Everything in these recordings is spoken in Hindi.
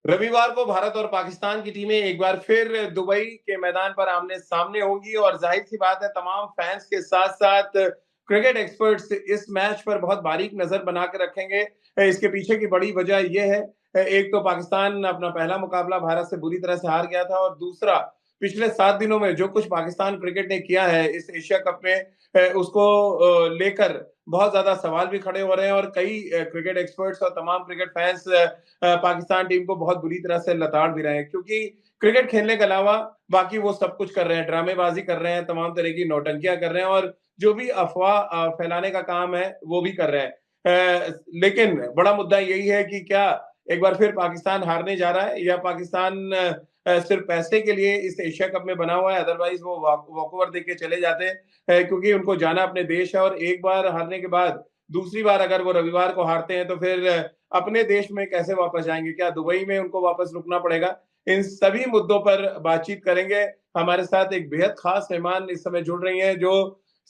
रविवार को भारत और पाकिस्तान की टीमें एक बार फिर दुबई के मैदान पर आमने-सामने होंगी और ज़ाहिर-सी बात है तमाम फैन्स के साथ-साथ क्रिकेट एक्सपर्ट्स इस मैच पर बहुत बारीक नज़र बना के रखेंगे। इसके पीछे की बड़ी वजह ये है एक तो पाकिस्तान अपना पहला मुकाबला भारत से बुरी तरह से हार गया था और दूसरा पिछले 7 दिनों में जो कुछ पाकिस्तान क्रिकेट ने किया है इस एशिया कप में उसको लेकर बहुत ज़्यादा सवाल भी खड़े हो रहे हैं और कई क्रिकेट एक्सपर्ट्स और तमाम क्रिकेट फैन्स पाकिस्तान टीम को बहुत बुरी तरह से लताड़ भी रहे हैं क्योंकि क्रिकेट खेलने के अलावा बाकी वो सब कुछ कर रहे हैं, ड्रामेबाजी कर रहे हैं, तमाम तरह की नौटंकियां कर रहे हैं और जो भी अफवाह फैलाने का काम है वो भी कर रहे हैं। लेकिन बड़ा मुद्दा यही है कि क्या एक बार फिर पाकिस्तान हारने जा रहा है या पाकिस्तान सिर्फ पैसे के लिए इस एशिया कप में बना हुआ है, अदरवाइज वो वॉकओवर देके चले जाते हैं क्योंकि उनको जाना अपने देश है और एक बार हारने के बाद दूसरी बार अगर वो रविवार को हारते हैं तो फिर अपने देश में कैसे वापस जाएंगे? क्या दुबई में उनको वापस रुकना पड़ेगा? इन सभी मुद्दों पर बातचीत करेंगे। हमारे साथ एक बेहद खास मेहमान इस समय जुड़ रही हैं जो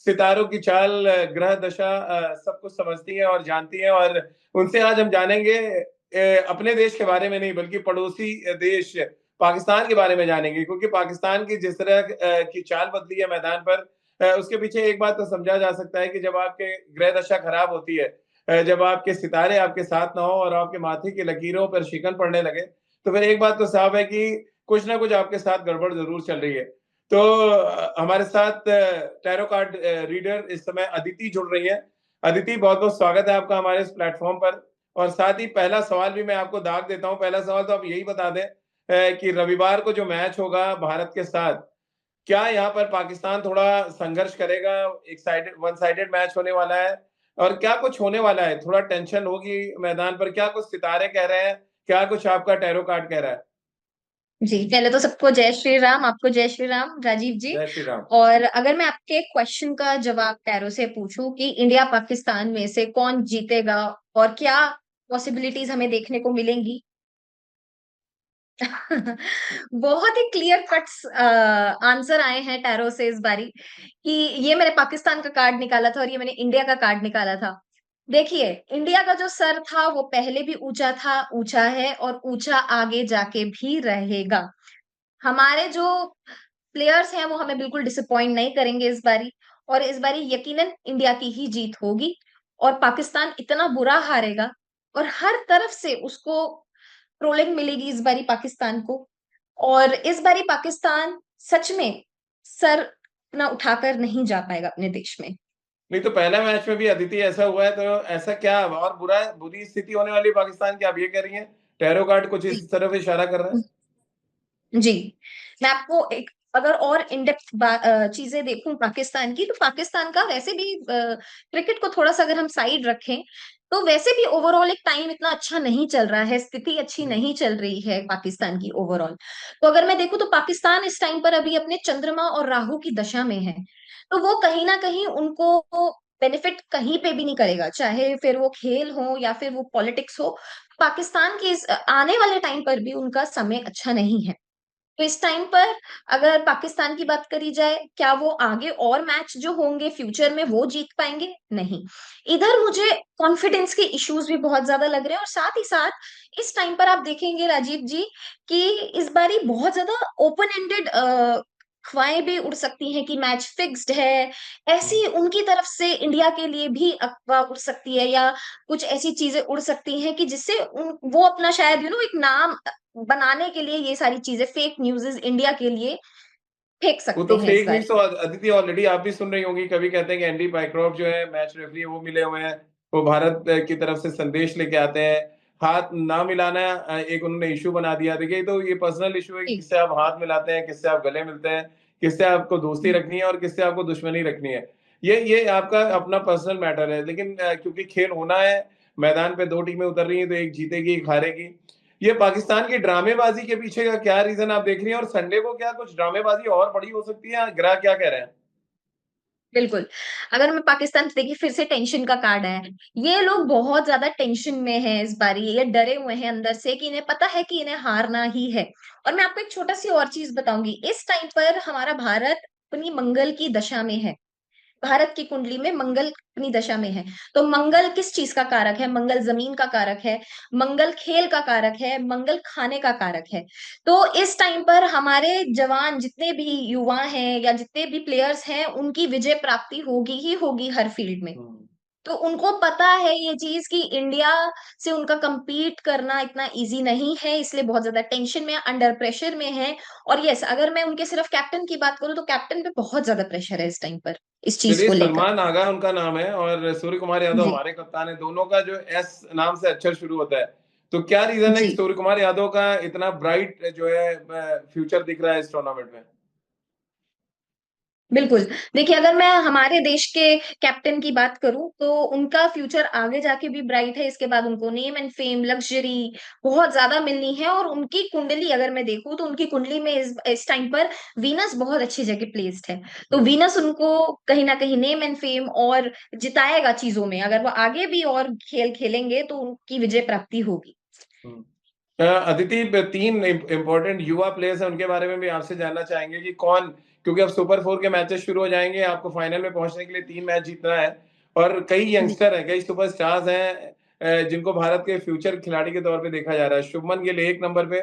सितारों की चाल, ग्रह दशा सब कुछ समझती हैं और जानती हैं और उनसे आज हम जानेंगे अपने देश के बारे में नहीं बल्कि पड़ोसी देश पाकिस्तान के बारे में जानेंगे क्योंकि पाकिस्तान की जिस तरह की चाल बदली है मैदान पर उसके पीछे एक बात तो समझा जा सकता है कि जब आपके ग्रह दशा खराब होती है जब आपके सितारे आपके साथ ना हो और आपके माथे की लकीरों पर शिकन पड़ने लगे तो फिर एक बात तो साफ है कि कुछ ना कुछ आपके साथ गड़बड़ जरूर चल रही है। तो हमारे साथ टैरो कार्ड रीडर इस समय अदिति जुड़ रही है। अदिति, बहुत बहुत स्वागत है आपका हमारे इस प्लेटफॉर्म पर और साथ ही पहला सवाल भी मैं आपको दाग देता हूँ। पहला सवाल तो आप यही बता दें कि रविवार को जो मैच होगा भारत के साथ, क्या यहाँ पर पाकिस्तान थोड़ा संघर्ष करेगा? एक साइडेड वन साइडेड मैच होने वाला है और क्या कुछ होने वाला है? थोड़ा टेंशन होगी मैदान पर, क्या कुछ सितारे कह रहे हैं? क्या कुछ आपका टैरो कार्ड कह रहा है? जी, पहले तो सबको जय श्री राम, आपको जय श्री राम राजीव जी। जय श्री राम। और अगर मैं आपके क्वेश्चन का जवाब टैरो से पूछूं कि इंडिया पाकिस्तान में से कौन जीतेगा और क्या पॉसिबिलिटीज हमें देखने को मिलेंगी। बहुत ही क्लियर कट्स आंसर आए हैं टैरो से इस बारी कि ये मैंने पाकिस्तान का कार्ड निकाला था और ये मैंने इंडिया का कार्ड निकाला था। देखिए, इंडिया का जो सर था वो पहले भी ऊंचा था, ऊंचा है और ऊंचा आगे जाके भी रहेगा। हमारे जो प्लेयर्स हैं वो हमें बिल्कुल डिसअपॉइंट नहीं करेंगे इस बारी। और इस बारी यकीनन इंडिया की ही जीत होगी और पाकिस्तान इतना बुरा हारेगा और हर तरफ से उसको ट्रोलिंग मिलेगी इस बारी पाकिस्तान को। और इस बारी पाकिस्तान सच में सर ना उठाकर नहीं जा पाएगा अपने देश में। नहीं तो पहले मैच में भी अदिति ऐसा हुआ है तो ऐसा क्या और बुरी स्थिति होने वाली है पाकिस्तान की, आप ये कह रही हैं? टैरो कार्ड कुछ जी। इस तरफ इशारा कर रहा है? जी, मैं आपको एक अगर और इन डेप्थ चीजें देखूं पाकिस्तान की, तो पाकिस्तान का वैसे भी क्रिकेट को थोड़ा सा अगर हम साइड रखें तो वैसे भी ओवरऑल एक टाइम इतना अच्छा नहीं चल रहा है, स्थिति अच्छी नहीं चल रही है पाकिस्तान की ओवरऑल। तो अगर मैं देखूं तो पाकिस्तान इस टाइम पर अभी अपने चंद्रमा और राहु की दशा में है। तो वो कहीं ना कहीं उनको बेनिफिट कहीं पे भी नहीं करेगा, चाहे फिर वो खेल हो या फिर वो पॉलिटिक्स हो। पाकिस्तान की इस आने वाले टाइम पर भी उनका समय अच्छा नहीं है। तो इस टाइम पर अगर पाकिस्तान की बात करी जाए, क्या वो आगे और मैच जो होंगे फ्यूचर में वो जीत पाएंगे? नहीं। इधर मुझे कॉन्फिडेंस के इश्यूज भी बहुत ज्यादा लग रहे हैं और साथ ही साथ इस टाइम पर आप देखेंगे राजीव जी कि इस बारी बहुत ज्यादा ओपन एंडेड अफवाहें भी उड़ सकती हैं कि मैच फिक्स्ड है। ऐसी उनकी तरफ से इंडिया के लिए भी अफवाह उड़ सकती है या कुछ ऐसी चीजें उड़ सकती हैं कि जिससे वो अपना शायद एक नाम बनाने के लिए ये सारी चीजें फेक न्यूज़ इंडिया के लिए फेंक वो सकते तो हैं इस फेक न्यूज़ बारी। तो अदिति ऑलरेडी आप भी सुन रही होंगी, कभी कहते हैं कि एंडी माइक्रोव जो है मैच रेफरी वो मिले हुए हैं, वो भारत की तरफ से संदेश लेके आते हैं। हाथ ना मिलाना एक उन्होंने इश्यू बना दिया। देखिए तो ये पर्सनल इश्यू है कि जी। किससे आप हाथ मिलाते हैं, किससे आप गले मिलते हैं, किससे आपको दोस्ती हम्म। रखनी है और किससे आपको दुश्मनी रखनी है। ये आपका अपना पर्सनल मैटर है। लेकिन क्योंकि खेल होना है, मैदान पे 2 टीमें उतर रही हैं तो एक जीतेगी, एक हारेगी। ये पाकिस्तान की ड्रामेबाजी के पीछे का क्या रीज़न आप देख रही हैं और संडे को क्या कुछ ड्रामेबाजी और बड़ी हो सकती है? ग्राह क्या कह रहे हैं? बिल्कुल। अगर मैं पाकिस्तान देखिए फिर से टेंशन का कार्ड है। ये लोग बहुत ज्यादा टेंशन में हैं इस बारी, ये डरे हुए हैं अंदर से कि इन्हें पता है कि इन्हें हारना ही है। और मैं आपको एक छोटा सी और चीज बताऊंगी, इस टाइम पर हमारा भारत अपनी मंगल की दशा में है। भारत की कुंडली में मंगल अपनी दशा में है, तो मंगल किस चीज का कारक है? मंगल जमीन का कारक है, मंगल खेल का कारक है, मंगल खाने का कारक है। तो इस टाइम पर हमारे जवान जितने भी युवा हैं या जितने भी प्लेयर्स हैं, उनकी विजय प्राप्ति होगी ही होगी हर फील्ड में। हम्म। तो उनको पता है ये चीज कि इंडिया से उनका compete करना इतना इजी नहीं है, इसलिए बहुत ज्यादा टेंशन में, अंडर प्रेशर में है। और यस, अगर मैं उनके सिर्फ कैप्टन की बात करूं तो कैप्टन पे बहुत ज्यादा प्रेशर है इस टाइम पर, इस चीज चलिए, को लेकर। सलमान आगा उनका नाम है और सूर्य कुमार यादव जी हमारे कप्तान है, दोनों का जो एस नाम से अक्षर शुरू होता है। तो क्या रीजन है कि जी सूर्य कुमार यादव का इतना ब्राइट जो है फ्यूचर दिख रहा है इस टूर्नामेंट में? बिल्कुल। देखिए, अगर मैं हमारे देश के कैप्टन की बात करूं तो उनका फ्यूचर आगे जाके भी ब्राइट है। इसके बाद उनको नेम एंड फेम, लग्जरी बहुत ज्यादा मिलनी है। और उनकी कुंडली अगर मैं देखूं तो उनकी कुंडली में इस टाइम पर वीनस बहुत अच्छी जगह प्लेस्ड है। तो हम्म। वीनस उनको कहीं ना कहीं नेम एंड फेम और जिताएगा चीजों में। अगर वो आगे भी और खेल खेलेंगे तो उनकी विजय प्राप्ति होगी। हम्म। अदिति, तीन इंपॉर्टेंट युवा प्लेयर्स हैं, उनके बारे में भी आपसे जानना चाहेंगे कि कौन, क्योंकि अब सुपर फोर के मैचेस शुरू हो जाएंगे, आपको फाइनल में पहुंचने के लिए 3 मैच जीतना है और कई जी यंगस्टर हैं, कई सुपरस्टार्स हैं जिनको भारत के फ्यूचर खिलाड़ी के तौर पे देखा जा रहा है। शुभमन गिल 1 नंबर पे,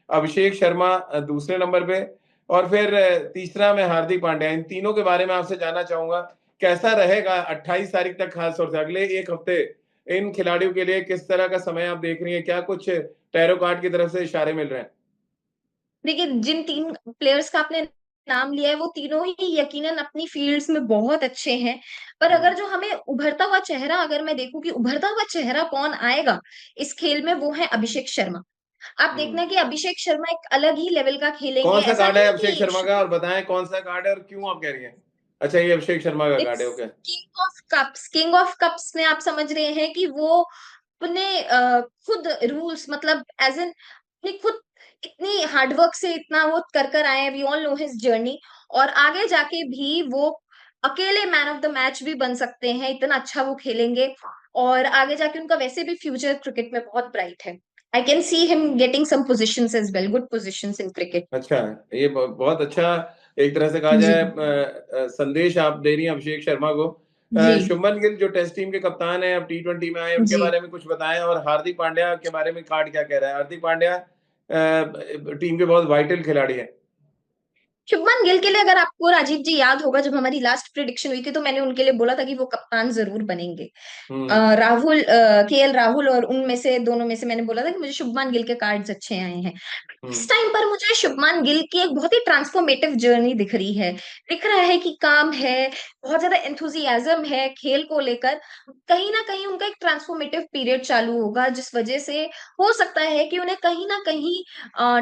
अभिषेक शर्मा दूसरे नंबर पे, और फिर तीसरा में हार्दिक पांड्या। इन तीनों के बारे में आपसे जानना चाहूंगा, कैसा रहेगा 28 तारीख तक, खासतौर से अगले एक हफ्ते इन खिलाड़ियों के लिए किस तरह का समय आप देख रही हैं? क्या कुछ टैरो कार्ड की तरफ से इशारे मिल रहे हैं? देखिए, जिन तीन प्लेयर्स का आपने नाम लिया है वो तीनों ही यकीनन अपनी फील्ड्स में बहुत अच्छे हैं। पर हम्म। अगर जो हमें उभरता हुआ चेहरा, अगर मैं देखूं कि उभरता हुआ चेहरा कौन आएगा इस खेल में, वो है अभिषेक शर्मा। आप हम्म। देखना कि अभिषेक शर्मा एक अलग ही लेवल का खेलेंगे। कौन सा ऐसा कार्ड है नहीं है अभिषेक कि शर्मा का, और बताएं कौन सा कार्ड है और क्यों आप कह रही हैं? अच्छा, ये अभिषेक शर्मा का कार्ड है, it's okay. King of cups. King of cups में आप समझ रहे हैं कि वो अपने खुद रूल्स, मतलब एज एन अपनी खुद इतनी हार्डवर्क से इतना वो कर आए हैं। We all know his journey. और आगे जाके भी वो अकेले मैन ऑफ द मैच भी बन सकते हैं, इतना अच्छा वो खेलेंगे। और आगे जाके उनका वैसे भी फ्यूचर क्रिकेट में बहुत ब्राइट है। I can see him getting some positions as well, good positions in cricket. अच्छा, ये बहुत अच्छा एक तरह से कहा जी जाए संदेश आप दे रही हैं अभिषेक शर्मा को। जी शुभमन गिल जो टेस्ट टीम के कप्तान है, अब T20 में आए, उनके जी। बारे में कुछ बताएं, और हार्दिक पांड्या के बारे में कार्ड क्या कह रहा है? हार्दिक पांड्या टीम के बहुत वाइटल खिलाड़ी हैं। शुभमन गिल के लिए अगर आपको राजीव जी याद होगा, जब हमारी लास्ट प्रिडिक्शन हुई थी तो मैंने उनके लिए बोला था कि वो कप्तान जरूर बनेंगे। हम्म। राहुल, केएल राहुल और उनमें से दोनों में से मैंने बोला था कि मुझे शुभमान गिल के कार्ड्स अच्छे आए हैं। इस हम्म। टाइम पर मुझे शुभमान गिल की एक बहुत ही ट्रांसफॉर्मेटिव जर्नी दिख रही है। दिख रहा है कि काम है, बहुत ज्यादा एंथुजियाज्म है खेल को लेकर। कहीं ना कहीं उनका एक ट्रांसफॉर्मेटिव पीरियड चालू होगा, जिस वजह से हो सकता है कि उन्हें कहीं ना कहीं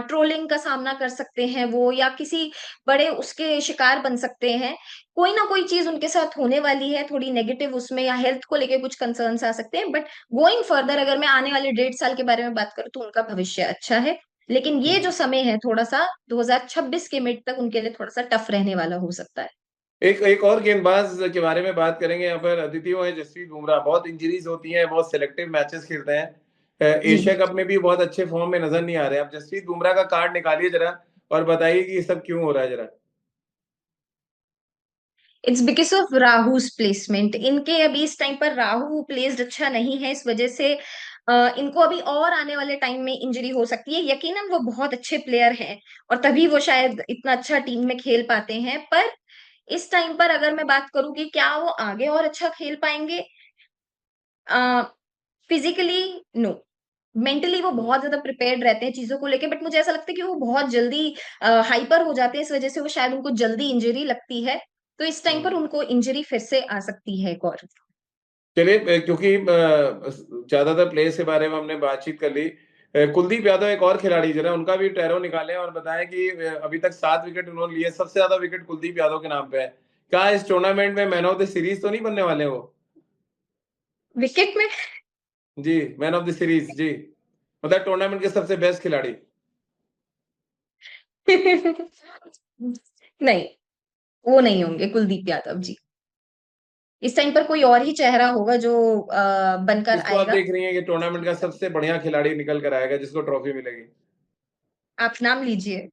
ट्रोलिंग का सामना कर सकते हैं वो, या किसी बड़े उसके शिकार बन सकते हैं। कोई ना कोई चीज उनके साथ होने वाली है थोड़ी नेगेटिव उसमें, या हेल्थ को लेके कुछ कंसर्न्स आ सकते हैं। बट गोइंग फर्दर, अगर मैं आने वाले 1.5 साल के बारे में बात करूं तो उनका भविष्य अच्छा है। लेकिन ये जो हम्म। समय है थोड़ा सा 2026 के मिड तक उनके लिए थोड़ा सा टफ रहने वाला हो सकता है। एक एक और गेंदबाज के बारे में बात करेंगे यहाँ पर, अदिति, वो है जसप्रीत बुमराह। बहुत इंजरीज होती हैं, बहुत सिलेक्टिव मैचेस खेलते हैं, जी, एशिया कप में भी बहुत अच्छे फॉर्म में नजर नहीं आ रहे। आप जसप्रीत बुमराह का कार्ड निकालिए जरा और बताइए कि ये सब क्यों हो रहा है जरा। इट्स बिकॉज ऑफ राहु's प्लेसमेंट। इनके अभी इस टाइम पर राहु प्लेस्ड अच्छा नहीं है, इस वजह से इनको अभी और आने वाले टाइम में इंजरी हो सकती है। यकीनन वो बहुत अच्छे प्लेयर हैं और तभी वो शायद इतना अच्छा टीम में खेल पाते हैं। पर इस टाइम पर अगर मैं बात करूं कि क्या वो आगे और अच्छा खेल पाएंगे, फिजिकली नो। मेंटली वो हम्म। बहुत ज्यादा प्रिपेयर्ड रहते हैं चीजों को लेके, बट मुझे ऐसा लगता है कि वो बहुत जल्दी हाइपर हो जाते हैं। इस वजह से वो शायद उनको जल्दी इंजरी लगती है। तो इस टाइम पर हम्म। उनको इंजरी फिर से आ सकती है एक और। चलिए, क्योंकि ज्यादातर प्लेयर्स के बारे में हमने बातचीत कर ली, कुलदीप यादव एक और खिलाड़ी, जरा उनका भी टैरो निकालें और बताएं कि अभी तक 7 विकेट उन्होंने लिए, सबसे ज्यादा विकेट कुलदीप यादव के नाम पे है। क्या इस टूर्नामेंट में मैन ऑफ द सीरीज तो नहीं बनने वाले वो? विकेट में? जी, मैन ऑफ द सीरीज जी, मतलब टूर्नामेंट के सबसे बेस्ट खिलाड़ी। नहीं, वो नहीं होंगे कुलदीप यादव जी। इस टाइम पर कोई और ही चेहरा होगा जो बनकर किसको आप आएगा। देख रही हैं कि टूर्नामेंट का सबसे बढ़िया खिलाड़ी निकल कर आएगा, जिसको ट्रॉफी मिलेगी? आप नाम लीजिए।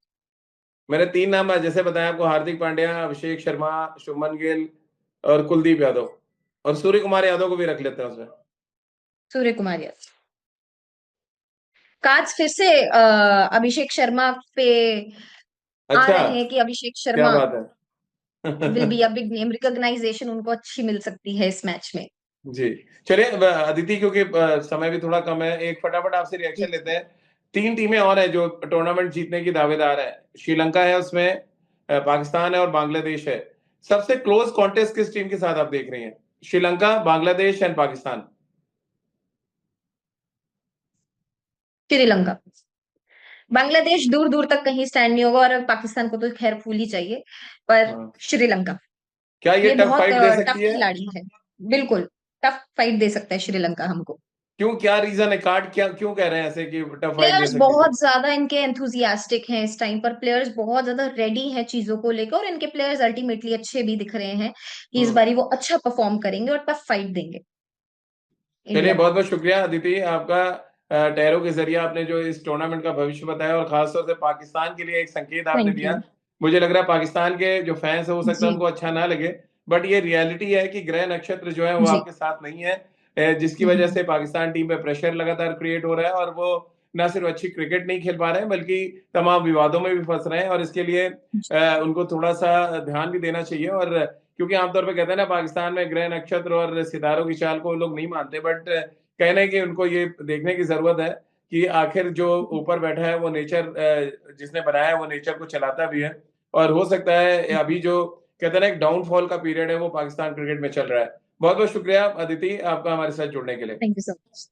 मैंने 3 नाम जैसे बताया आपको, हार्दिक पांड्या, अभिषेक शर्मा, शुभमन गिल, और कुलदीप यादव, और सूर्य कुमार यादव को भी रख लेते हैं उसमें। सूर्य कुमार यादव। आज फिर से अभिषेक शर्मा पे आ अच्छा, रहे हैं कि अभिषेक क्या शर्मा बात है। Will be a big name, recognisation उनको अच्छी मिल सकती है इस मैच में। जी। चलिए अदिति, क्योंकि समय भी थोड़ा कम है, एक फटाफट आपसे रिएक्शन लेते हैं। 3 टीमें और हैं जो टूर्नामेंट जीतने की दावेदार है। श्रीलंका है उसमें, पाकिस्तान है और बांग्लादेश है। सबसे क्लोज कॉन्टेस्ट किस टीम के साथ आप देख रही हैं? श्रीलंका, बांग्लादेश एंड पाकिस्तान। श्रीलंका। बांग्लादेश दूर दूर तक कहीं स्टैंड नहीं होगा, और पाकिस्तान को तो खैर फूल ही चाहिए, पर हाँ। श्रीलंका। क्या ये ये टफ बहुत फाइट दे टफ सकती है? खिलाड़ी है। बिल्कुल टफ फाइट दे सकता है श्रीलंका हमको। क्यों, क्या रीजन है? कार्ड क्या, क्यों कह रहे हैं ऐसे कि टफ फाइट दे प्लेयर्स सकती है? बहुत ज्यादा इनके एंथुजियास्टिक हैं इस टाइम पर, प्लेयर्स बहुत ज्यादा रेडी हैं चीजों को लेकर, और इनके प्लेयर्स अल्टीमेटली अच्छे भी दिख रहे हैं कि इस हम्म। बारी वो अच्छा परफॉर्म करेंगे और टफ फाइट देंगे चलिए, इंडिया को। बहुत बहुत शुक्रिया अदिति आपका। टहरों के जरिए आपने जो इस टूर्नामेंट का भविष्य बताया, और खासतौर से पाकिस्तान के लिए एक संकेत आपने थैंक यू। दिया। मुझे लग रहा है पाकिस्तान के जो फैंस है, हो सकता है जी उनको अच्छा ना लगे, बट ये रियलिटी है कि ग्रह नक्षत्र जो है वो जी। आपके साथ नहीं है, जिसकी वजह हम्म, से पाकिस्तान टीम पे प्रेशर लगातार क्रिएट हो रहा है, और वो न सिर्फ अच्छी क्रिकेट नहीं खेल पा रहे हैं, बल्कि तमाम विवादों में भी फंस रहे हैं, और इसके लिए उनको थोड़ा सा ध्यान भी देना चाहिए। और क्योंकि आमतौर पर कहते हैं ना, पाकिस्तान में ग्रह नक्षत्र और सितारों की चाल को लोग नहीं मानते, बट कहने की उनको ये देखने की जरूरत है कि आखिर जो ऊपर बैठा है वो नेचर, जिसने बनाया है वो नेचर को चलाता भी है। और हो सकता है अभी जो कहते हैं ना एक डाउनफॉल का पीरियड है, वो पाकिस्तान क्रिकेट में चल रहा है। बहुत बहुत शुक्रिया अदिति आपका हमारे साथ जुड़ने के लिए। Thank you so much.